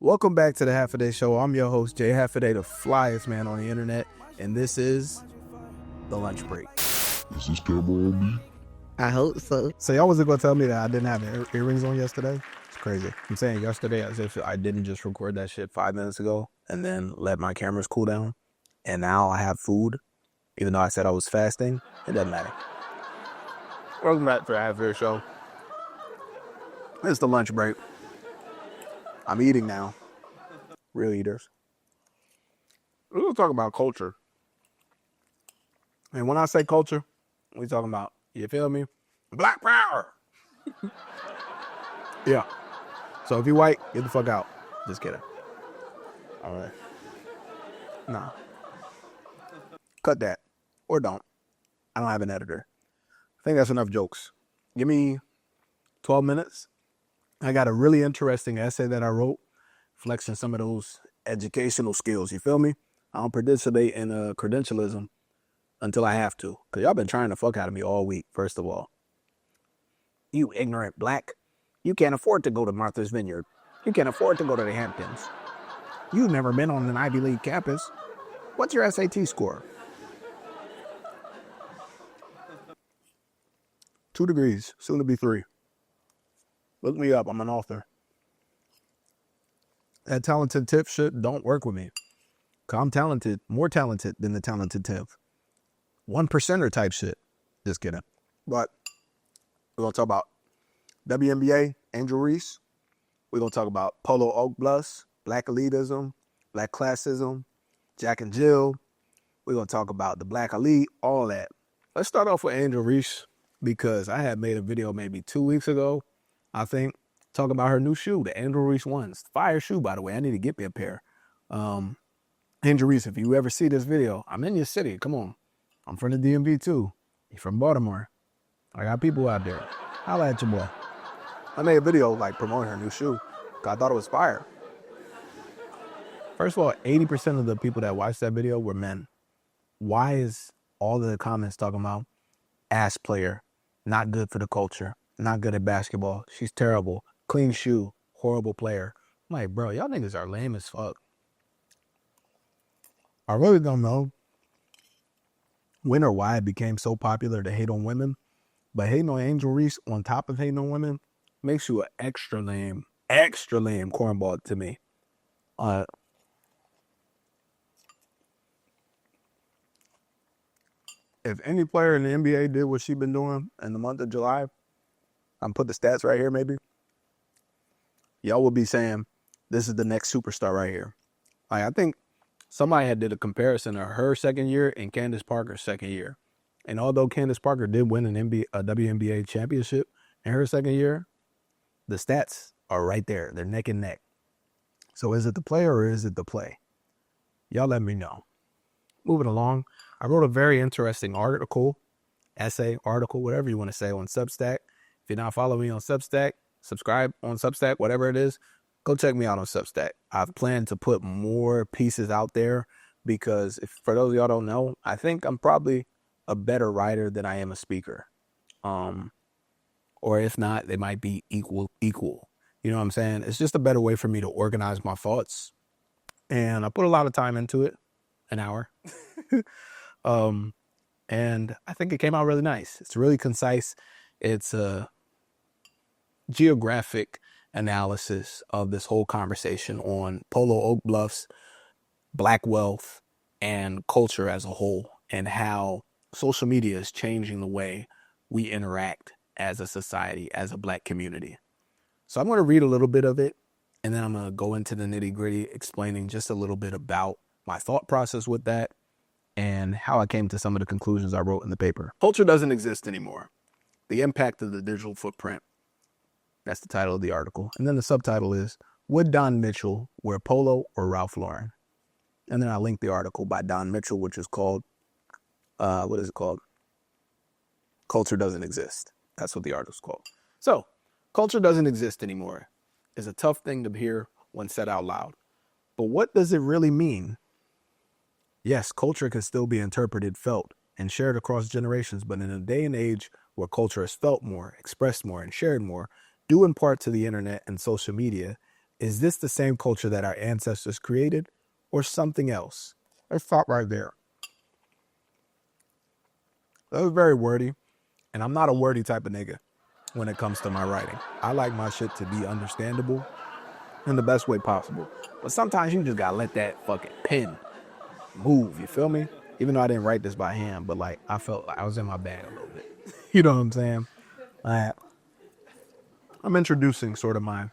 Welcome back to the Half a Day Show. I'm your host, Jay Half a Day, the flyest man on the internet, and this is the lunch break. Is this camera on me? I hope so. So y'all wasn't gonna tell me that I didn't have earrings on yesterday? It's crazy. I'm saying yesterday as if I didn't just record that shit 5 minutes ago and then let my cameras cool down, and now I have food, even though I said I was fasting. It doesn't matter. Welcome back to the Half a Day Show. It's the lunch break. I'm eating now. Real eaters. We're going to talk about culture. And when I say culture, we're talking about, you feel me? Black power. Yeah. So if you're white, get the fuck out. Just kidding. All right. Nah. Cut that. Or don't. I don't have an editor. I think that's enough jokes. Give me 12 minutes. I got a really interesting essay that I wrote, flexing some of those educational skills. You feel me? I don't participate in credentialism until I have to. Because y'all been trying to fuck out of me all week, first of all. You ignorant black. You can't afford to go to Martha's Vineyard. You can't afford to go to the Hamptons. You've never been on an Ivy League campus. What's your SAT score? 2 degrees, soon to be 3. Look me up. I'm an author. That talented tip shit don't work with me. Cause I'm talented, more talented than the talented tip. 1%er type shit. Just kidding. But we're gonna talk about WNBA, Angel Reese. We're gonna talk about Polo Oak Bluffs, Black Elitism, Black Classism, Jack and Jill. We're gonna talk about the Black Elite, all that. Let's start off with Angel Reese because I had made a video maybe 2 weeks ago, I think, talking about her new shoe, the Angel Reese ones. Fire shoe, by the way. I need to get me a pair. Angel Reese, if you ever see this video, I'm in your city. Come on. I'm from the DMV too. You're from Baltimore. I got people out there. Holla at your boy. I made a video like promoting her new shoe because I thought it was fire. First of all, 80% of the people that watched that video were men. Why is all of the comments talking about ass player, not good for the culture, not good at basketball, she's terrible, clean shoe, horrible player? I'm like, bro, y'all niggas are lame as fuck. I really don't know when or why it became so popular to hate on women, but hating on Angel Reese on top of hating on women makes you an extra lame cornball to me. If any player in the NBA did what she's been doing in the month of July, I'm put the stats right here maybe, y'all will be saying this is the next superstar right here. I think somebody had did a comparison of her second year and Candace Parker's second year. And although Candace Parker did win a WNBA championship in her second year, the stats are right there. They're neck and neck. So is it the player or is it the play? Y'all let me know. Moving along, I wrote a very interesting essay, whatever you want to say, on Substack. If you're not following me on Substack, subscribe on Substack, whatever it is. Go check me out on Substack. I've planned to put more pieces out there because for those of y'all don't know, I think I'm probably a better writer than I am a speaker. Or if not, they might be equal. You know what I'm saying? It's just a better way for me to organize my thoughts. And I put a lot of time into it, an hour. And I think it came out really nice. It's really concise. It's a geographic analysis of this whole conversation on Polo Oak Bluffs, black wealth, and culture as a whole, and how social media is changing the way we interact as a society, as a black community. So I'm going to read a little bit of it, and then I'm going to go into the nitty-gritty, explaining just a little bit about my thought process with that and how I came to some of the conclusions I wrote in the paper. Culture doesn't exist anymore. The impact of the digital footprint. That's the title of the article. And then the subtitle is, would Don Mitchell wear Polo or Ralph Lauren? And then I linked the article by Don Mitchell, which is called, what is it called? Culture Doesn't Exist. That's what the article's called. So, culture doesn't exist anymore is a tough thing to hear when said out loud. But what does it really mean? Yes, culture can still be interpreted, felt, and shared across generations, but in a day and age where culture is felt more, expressed more, and shared more, due in part to the internet and social media, Is this the same culture that our ancestors created or something else? Let's stop right there. That was very wordy, and I'm not a wordy type of nigga when it comes to my writing. I like my shit to be understandable in the best way possible. But sometimes you just gotta let that fucking pen move, you feel me? Even though I didn't write this by hand, but like I felt like I was in my bag a little bit. You know what I'm saying? I'm introducing sort of my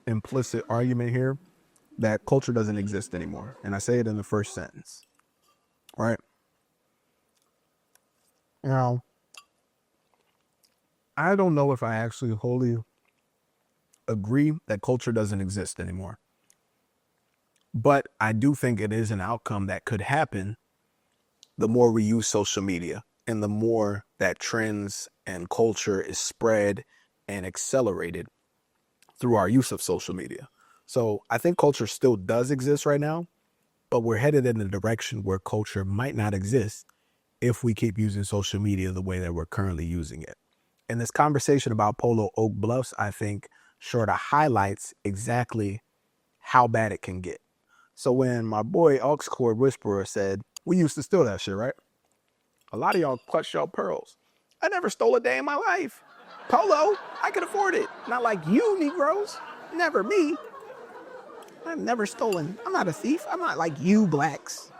implicit argument here that culture doesn't exist anymore. And I say it in the first sentence, right? Now, I don't know if I actually wholly agree that culture doesn't exist anymore. But I do think it is an outcome that could happen the more we use social media and the more that trends and culture is spread and accelerated through our use of social media. So I think culture still does exist right now, but we're headed in a direction where culture might not exist if we keep using social media the way that we're currently using it. And this conversation about Polo Oak Bluffs, I think, sort of highlights exactly how bad it can get. So when my boy Aux Cord Whisperer said, we used to steal that shit, right? A lot of y'all clutch y'all pearls. I never stole a day in my life. Polo, I could afford it. Not like you Negroes. Never me. I've never stolen. I'm not a thief. I'm not like you blacks.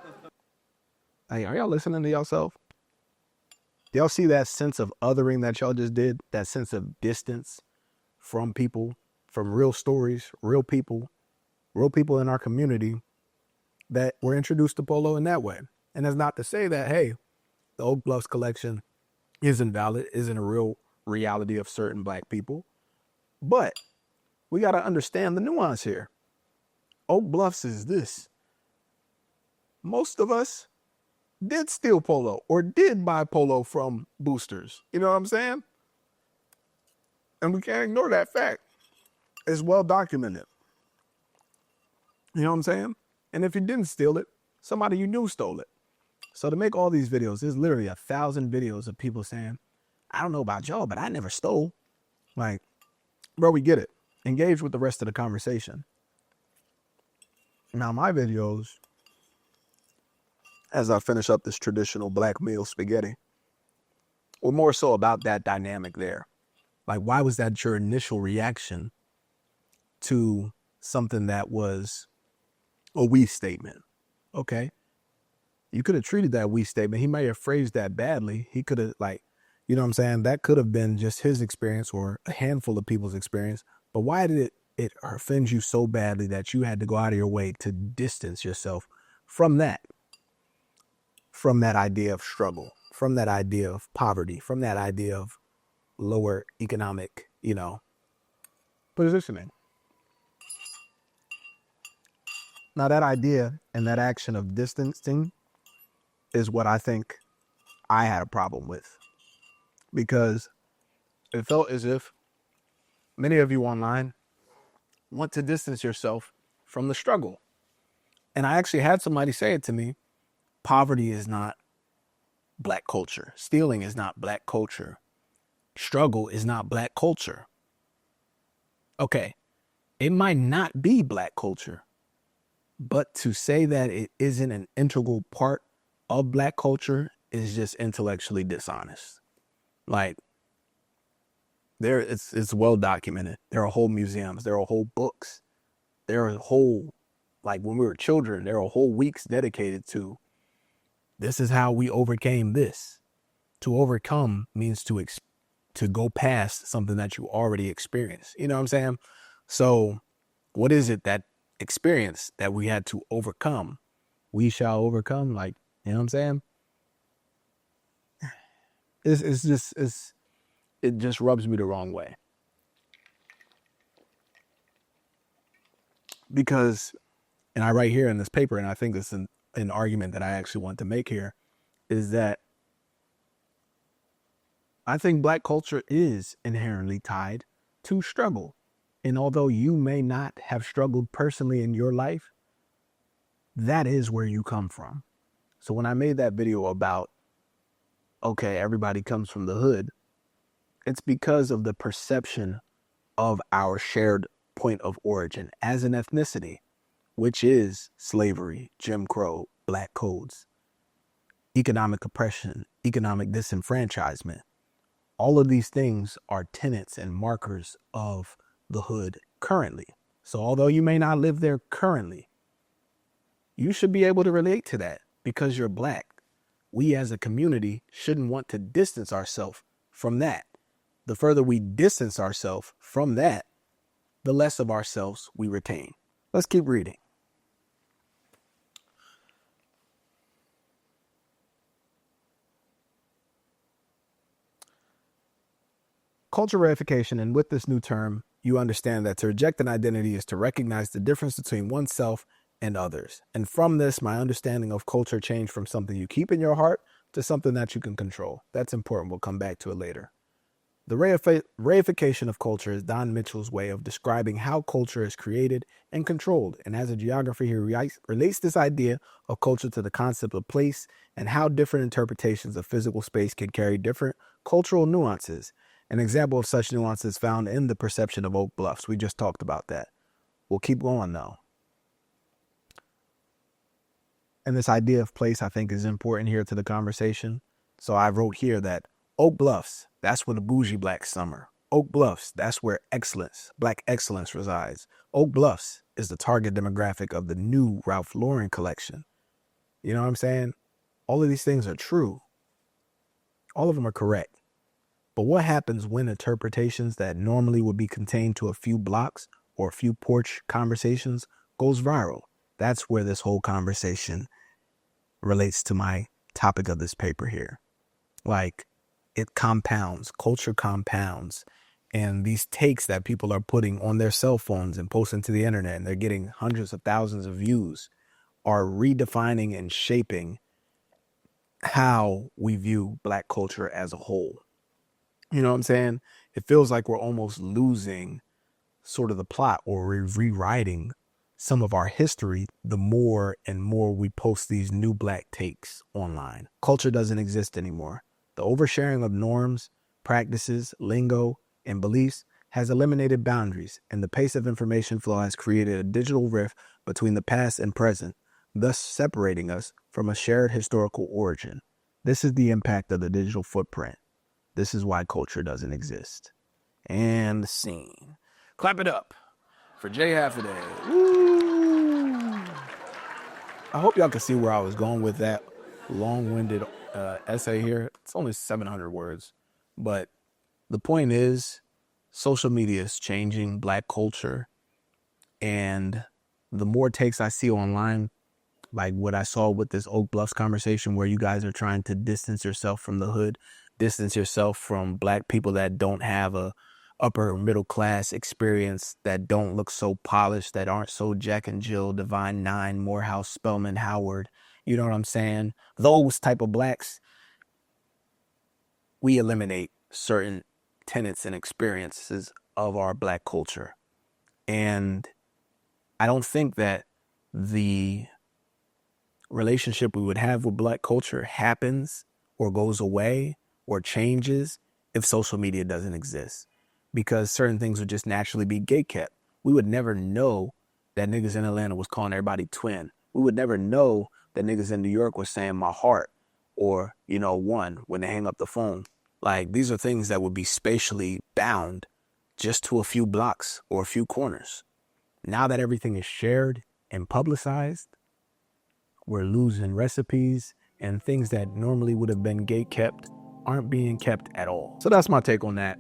Hey, are y'all listening to yourself? Do y'all see that sense of othering that y'all just did? That sense of distance from people, from real stories, real people in our community that were introduced to Polo in that way. And that's not to say that, hey, the Oak Bluffs collection isn't valid, isn't a real reality of certain black people. But we got to understand the nuance here. Oak Bluffs is this. Most of us did steal Polo or did buy Polo from boosters. You know what I'm saying? And we can't ignore that fact. It's well documented. You know what I'm saying? And if you didn't steal it, somebody you knew stole it. So to make all these videos, there's literally 1,000 videos of people saying, I don't know about y'all, but I never stole. Like, bro, we get it. Engage with the rest of the conversation. Now, my videos, as I finish up this traditional black meal spaghetti, were more so about that dynamic there. Like, why was that your initial reaction to something that was a we statement? Okay. You could have treated that we statement. He may have phrased that badly. He could have, like, you know what I'm saying? That could have been just his experience or a handful of people's experience. But why did it offend you so badly that you had to go out of your way to distance yourself from that idea of struggle, from that idea of poverty, from that idea of lower economic, positioning? Now, that idea and that action of distancing is what I think I had a problem with, because it felt as if many of you online want to distance yourself from the struggle. And I actually had somebody say it to me. Poverty is not black culture. Stealing is not black culture. Struggle is not black culture. Okay, it might not be black culture, but to say that it isn't an integral part of black culture is just intellectually dishonest. Like, it's well documented. There are whole museums, there are whole books, there are whole, like when we were children, there are whole weeks dedicated to this is how we overcame this. To overcome means to go past something that you already experienced. You know what I'm saying? So what is it that experience that we had to overcome? We shall overcome, like, you know what I'm saying? It just rubs me the wrong way. Because, and I write here in this paper, and I think it's an argument that I actually want to make here, is that I think black culture is inherently tied to struggle. And although you may not have struggled personally in your life, that is where you come from. So when I made that video about, okay, everybody comes from the hood, it's because of the perception of our shared point of origin as an ethnicity, which is slavery, Jim Crow, black codes, economic oppression, economic disenfranchisement. All of these things are tenets and markers of the hood currently. So although you may not live there currently, you should be able to relate to that because you're black. We as a community shouldn't want to distance ourselves from that. The further we distance ourselves from that, the less of ourselves we retain. Let's keep reading. Culture reification, and with this new term, you understand that to reject an identity is to recognize the difference between oneself and others. And from this, my understanding of culture changed from something you keep in your heart to something that you can control. That's important. We'll come back to it later. The reification of culture is Don Mitchell's way of describing how culture is created and controlled. And as a geographer, he relates this idea of culture to the concept of place and how different interpretations of physical space can carry different cultural nuances. An example of such nuances found in the perception of Oak Bluffs. We just talked about that. We'll keep going though. And this idea of place, I think, is important here to the conversation. So I wrote here that Oak Bluffs, that's where the bougie blacks summer. Oak Bluffs, that's where excellence, black excellence resides. Oak Bluffs is the target demographic of the new Ralph Lauren collection. You know what I'm saying? All of these things are true. All of them are correct. But what happens when interpretations that normally would be contained to a few blocks or a few porch conversations goes viral? That's where this whole conversation relates to my topic of this paper here. Like, it compounds, culture compounds, and these takes that people are putting on their cell phones and posting to the internet, and they're getting hundreds of thousands of views, are redefining and shaping how we view black culture as a whole. You know what I'm saying? It feels like we're almost losing sort of the plot, or we're rewriting some of our history the more and more we post these new black takes online. Culture doesn't exist anymore. The oversharing of norms, practices, lingo, and beliefs has eliminated boundaries, and the pace of information flow has created a digital rift between the past and present, thus separating us from a shared historical origin. This is the impact of the digital footprint. This is why culture doesn't exist. And the scene. Clap it up for Jay Haffaday. Woo! I hope y'all can see where I was going with that long-winded essay here. It's only 700 words. But the point is, social media is changing black culture. And the more takes I see online, like what I saw with this Oak Bluffs conversation where you guys are trying to distance yourself from the hood, distance yourself from black people that don't have a upper middle class experience, that don't look so polished, that aren't so Jack and Jill, Divine Nine, Morehouse, Spelman, Howard. You know what I'm saying? Those type of blacks, we eliminate certain tenets and experiences of our black culture. And I don't think that the relationship we would have with black culture happens or goes away or changes if social media doesn't exist, because certain things would just naturally be gatekept. We would never know that niggas in Atlanta was calling everybody twin. We would never know that niggas in New York was saying my heart or, one when they hang up the phone. Like, these are things that would be spatially bound just to a few blocks or a few corners. Now that everything is shared and publicized, we're losing recipes, and things that normally would have been gate kept aren't being kept at all. So that's my take on that.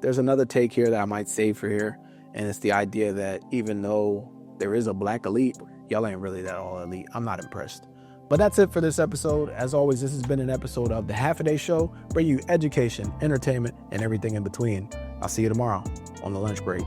There's another take here that I might save for here, and it's the idea that even though there is a black elite, y'all ain't really that all elite. I'm not impressed. But that's it for this episode. As always, this has been an episode of The Half-A-Day Show, bringing you education, entertainment, and everything in between. I'll see you tomorrow on the lunch break.